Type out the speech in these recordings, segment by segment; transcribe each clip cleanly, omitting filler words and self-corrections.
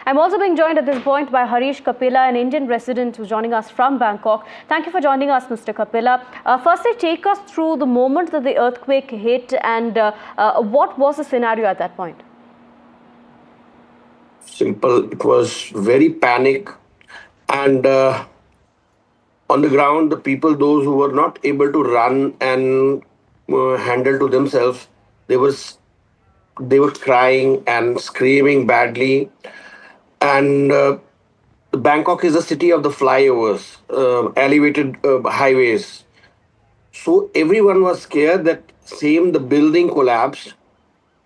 I'm also being joined at this point by Harish Kapila, an Indian resident who's joining us from Bangkok. Thank you for joining us, Mr. Kapila. Firstly, take us through the moment that the earthquake hit and what was the scenario at that point? Simple. It was very panic, and on the ground, the people, those who were not able to run and handle to themselves, they was they were crying and screaming badly. And Bangkok is a city of the flyovers, elevated highways. So everyone was scared that same the building collapsed.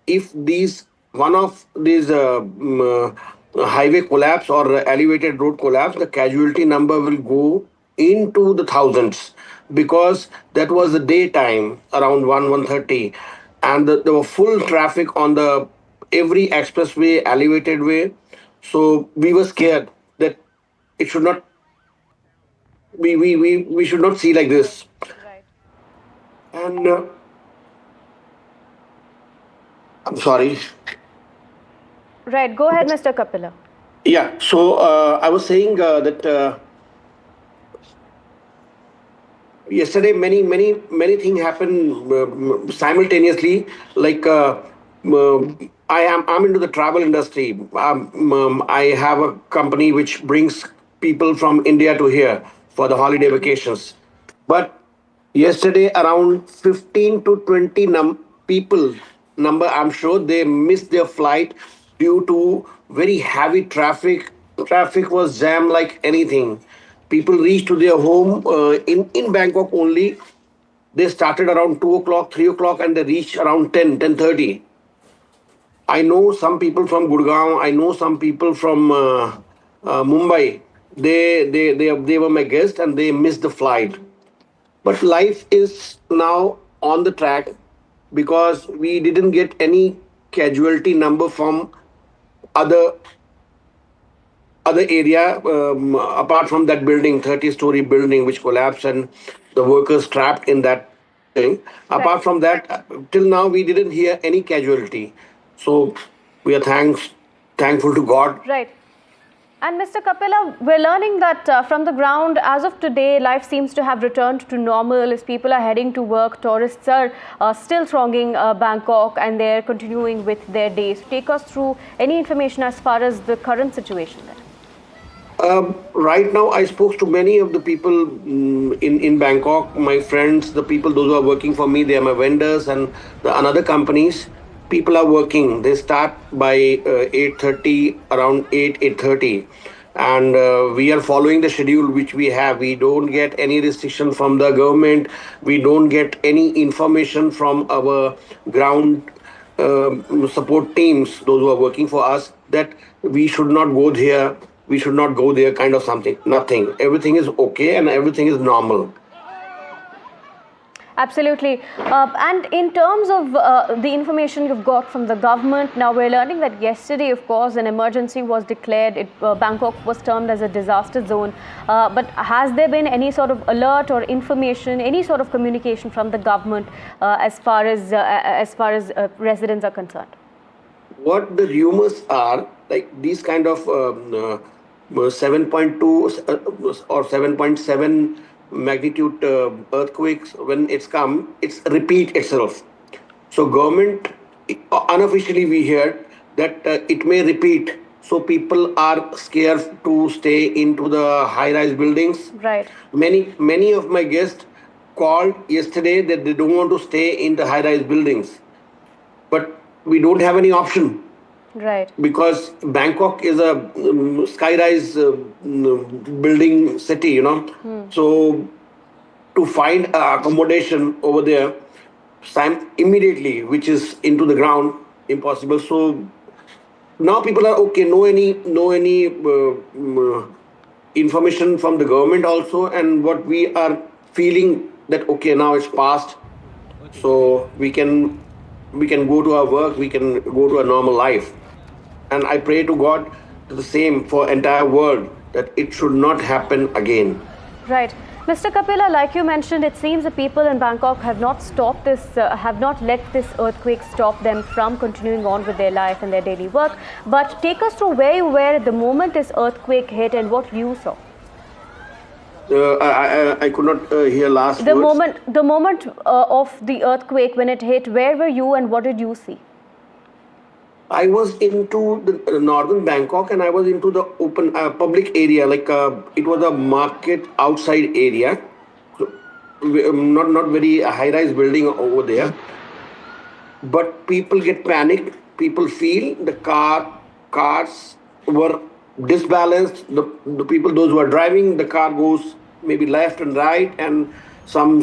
If these one of these highway collapse or elevated road collapse, the casualty number will go into the thousands, because that was the daytime around 1:30, and there were full traffic on the every expressway, elevated way. So we were scared that it should not we should not see like this. Right. And I'm sorry. Right. Go ahead, Mr. Kapila. Yeah. So I was saying that yesterday many things happened simultaneously. Like I'm into the travel industry. I have a company which brings people from India to here for the holiday vacations. But yesterday around 15 to 20 people number, I'm sure they missed their flight due to very heavy traffic. Traffic was jammed like anything. People reached to their home in Bangkok only. They started around 2 o'clock, 3 o'clock, and they reached around 10:30. I know some people from Gurgaon. I know some people from Mumbai. They were my guests and they missed the flight. But life is now on the track, because we didn't get any casualty number from other area, apart from that building, 30-story building which collapsed and the workers trapped in that thing. Apart from that, till now we didn't hear any casualty. So we are thankful to God. Right. And Mr. Kapila, we're learning that from the ground, as of today, life seems to have returned to normal. As people are heading to work, tourists are still thronging Bangkok and they're continuing with their days. Take us through any information as far as the current situation there. Right now, I spoke to many of the people in Bangkok, my friends, the people, those who are working for me, they are my vendors, and the another companies. People are working. They start by 8:30, around 8:30, and we are following the schedule which we have. We don't get any restriction from the government. We don't get any information from our ground support teams, those who are working for us, that we should not go there, we should not go there, kind of something. Nothing. Everything is okay and everything is normal. Absolutely. And in terms of the information you've got from the government, now we're learning that yesterday, of course, an emergency was declared. Bangkok was termed as a disaster zone. But has there been any sort of alert or information, any sort of communication from the government as far as residents are concerned? What the rumors are, like these kind of 7.2 or 7.7 magnitude earthquakes, when it's repeat itself. So government, unofficially we heard that it may repeat. So people are scared to stay into the high-rise buildings. Right. Many of my guests called yesterday that they don't want to stay in the high-rise buildings, but we don't have any option. Right. Because Bangkok is a sky-rise building city, So to find accommodation over there, immediately, which is into the ground, impossible. So now people are okay. No any information from the government also, and what we are feeling that okay, now it's past, so we can go to our work, we can go to a normal life. And I pray to God the same for entire world, that it should not happen again. Right. Mr. Kapila, like you mentioned, it seems the people in Bangkok have not stopped this, have not let this earthquake stop them from continuing on with their life and their daily work. But take us through where you were at the moment this earthquake hit and what you saw. I could not hear last The words. moment of the earthquake when it hit, where were you and what did you see? I was into the northern Bangkok, and I was into the open public area, like it was a market outside area, so, not very high-rise building over there. But people get panicked. People feel the cars were disbalanced. The people, those who are driving the car, goes maybe left and right, and some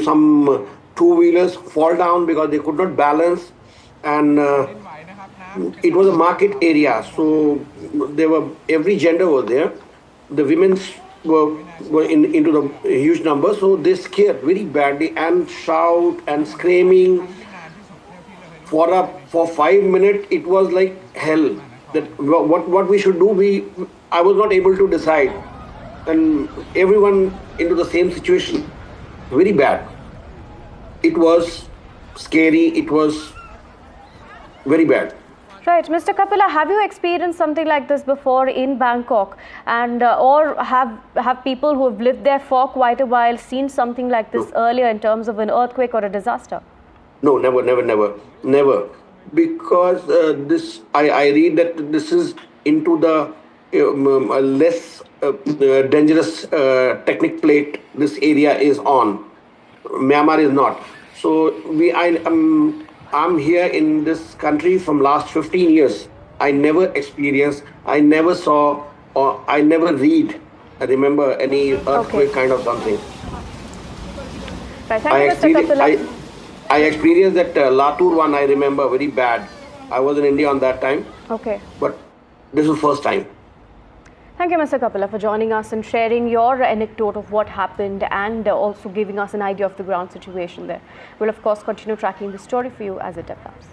two-wheelers fall down because they could not balance, and it was a market area, so there were every gender was there. The women's were into the huge number, so they scared very badly and shout and screaming for 5 minutes. It was like hell. That what we should do, I was not able to decide, and everyone into the same situation, very bad. It was scary. It was very bad. Right, Mr. Kapila, have you experienced something like this before in Bangkok, and or have people who have lived there for quite a while seen something like this earlier in terms of an earthquake or a disaster? No, never. Because I read that this is into the less dangerous technic plate. This area is on. Myanmar is not. So I'm here in this country from last 15 years. I never experienced, I never saw, or I never read. I remember any earthquake kind of something. Right, thank you, Mr. Kapila. I experienced that Latur one. I remember very bad. I was in India on that time. Okay. But this was first time. Thank you, Mr. Kapila, for joining us and sharing your anecdote of what happened and also giving us an idea of the ground situation there. We'll, of course, continue tracking the story for you as it develops.